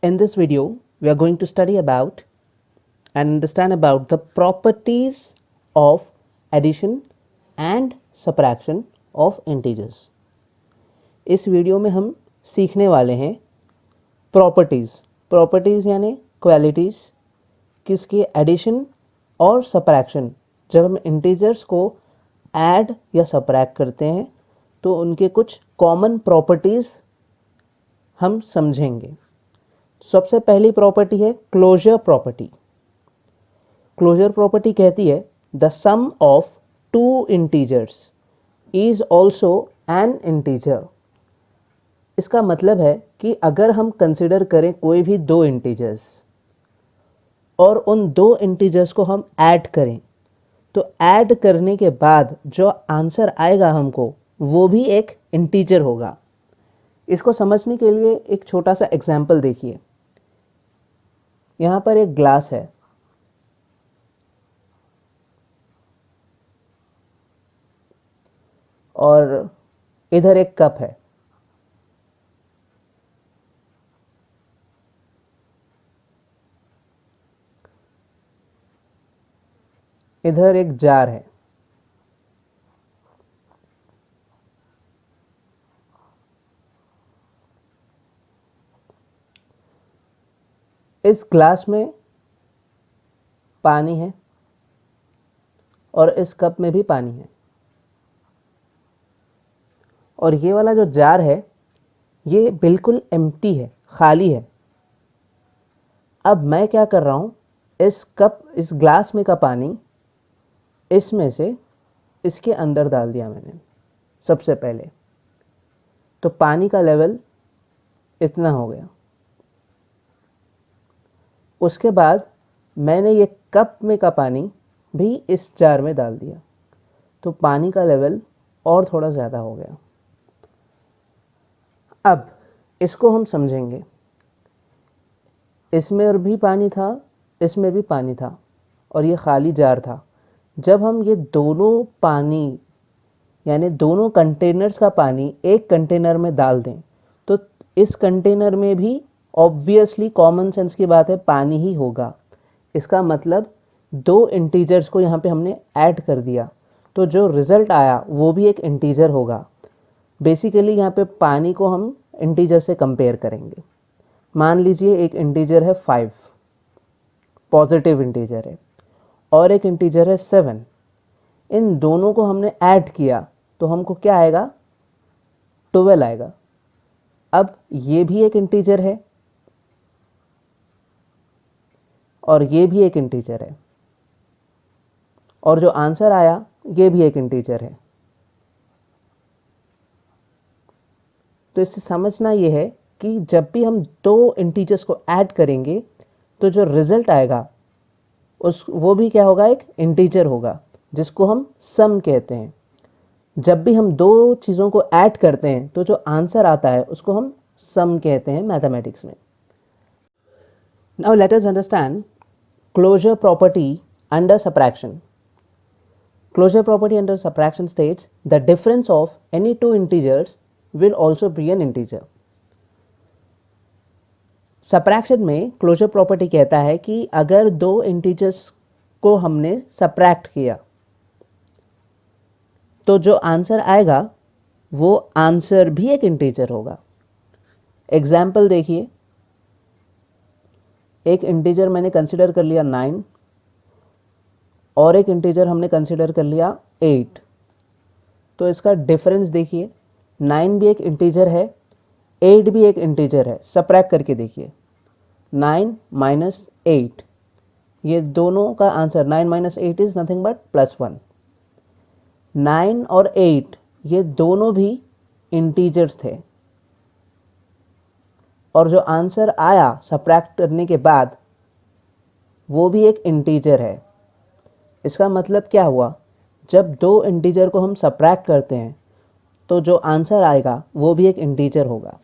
In this video, we are going to study about and understand about the properties of addition and subtraction of integers. इस video में हम सीखने वाले हैं properties यानी qualities किसकी एडिशन और सब्ट्रैक्शन। जब हम इंटीजर्स को ऐड या सब्ट्रैक्ट करते हैं तो उनके कुछ कॉमन प्रॉपर्टीज़ हम समझेंगे। सबसे पहली प्रॉपर्टी है क्लोजर प्रॉपर्टी। क्लोजर प्रॉपर्टी कहती है the sum of two integers is also an integer. इसका मतलब है कि अगर हम कंसिडर करें कोई भी दो इंटीजर्स और उन दो इंटीजर्स को हम ऐड करें तो ऐड करने के बाद जो आंसर आएगा हमको वो भी एक इंटीजर होगा। इसको समझने के लिए एक छोटा सा एग्जाम्पल देखिए। यहाँ पर एक ग्लास है और इधर एक कप है। इधर एक जार है। इस ग्लास में पानी है और इस कप में भी पानी है और ये वाला जो जार है ये बिल्कुल एम्प्टी है, खाली है। अब मैं क्या कर रहा हूँ, इस ग्लास में का पानी इसमें से इसके अंदर डाल दिया मैंने सबसे पहले, तो पानी का लेवल इतना हो गया। उसके बाद मैंने ये कप में का पानी भी इस जार में डाल दिया तो पानी का लेवल और थोड़ा ज़्यादा हो गया। अब इसको हम समझेंगे। इसमें और भी पानी था, इसमें भी पानी था और ये खाली जार था। जब हम ये दोनों पानी यानी दोनों कंटेनर्स का पानी एक कंटेनर में डाल दें तो इस कंटेनर में भी ऑब्वियसली कॉमन सेंस की बात है पानी ही होगा। इसका मतलब दो इंटीजर्स को यहाँ पे हमने ऐड कर दिया तो जो रिज़ल्ट आया वो भी एक इंटीजर होगा। बेसिकली यहाँ पे पानी को हम इंटीजर से कंपेयर करेंगे। मान लीजिए एक इंटीजर है 5, पॉजिटिव इंटीजर है, और एक इंटीजर है 7। इन दोनों को हमने ऐड किया तो हमको क्या आएगा, 12 आएगा। अब ये भी एक इंटीजर है और ये भी एक इंटीजर है और जो आंसर आया ये भी एक इंटीजर है। तो इससे समझना ये है कि जब भी हम दो इंटीजर्स को ऐड करेंगे तो जो रिजल्ट आएगा वो भी क्या होगा, एक इंटीजर होगा जिसको हम सम कहते हैं। जब भी हम दो चीज़ों को ऐड करते हैं तो जो आंसर आता है उसको हम सम कहते हैं मैथमेटिक्स में। Now let us understand closure property under subtraction. Closure property under subtraction states the difference of any two integers will also be an integer. Subtraction में क्लोजर प्रॉपर्टी कहता है कि अगर दो इंटीजर्स को हमने सब्ट्रैक्ट किया तो जो आंसर आएगा वो आंसर भी एक इंटीजर होगा। एग्जाम्पल देखिए, एक इंटीजर मैंने कंसिडर कर लिया 9 और एक इंटीजर हमने कंसिडर कर लिया 8। तो इसका डिफरेंस देखिए, 9 भी एक इंटीजर है, 8 भी एक इंटीजर है। सब्ट्रैक्ट करके देखिए, 9 माइनस 8, ये दोनों का answer 9 minus 8 is nothing but +1। 9 और 8 ये दोनों भी इंटीजर्स थे और जो आंसर आया सब्ट्रैक्ट करने के बाद वो भी एक इंटीजर है। इसका मतलब क्या हुआ, जब दो इंटीजर को हम सब्ट्रैक्ट करते हैं तो जो आंसर आएगा वो भी एक इंटीजर होगा।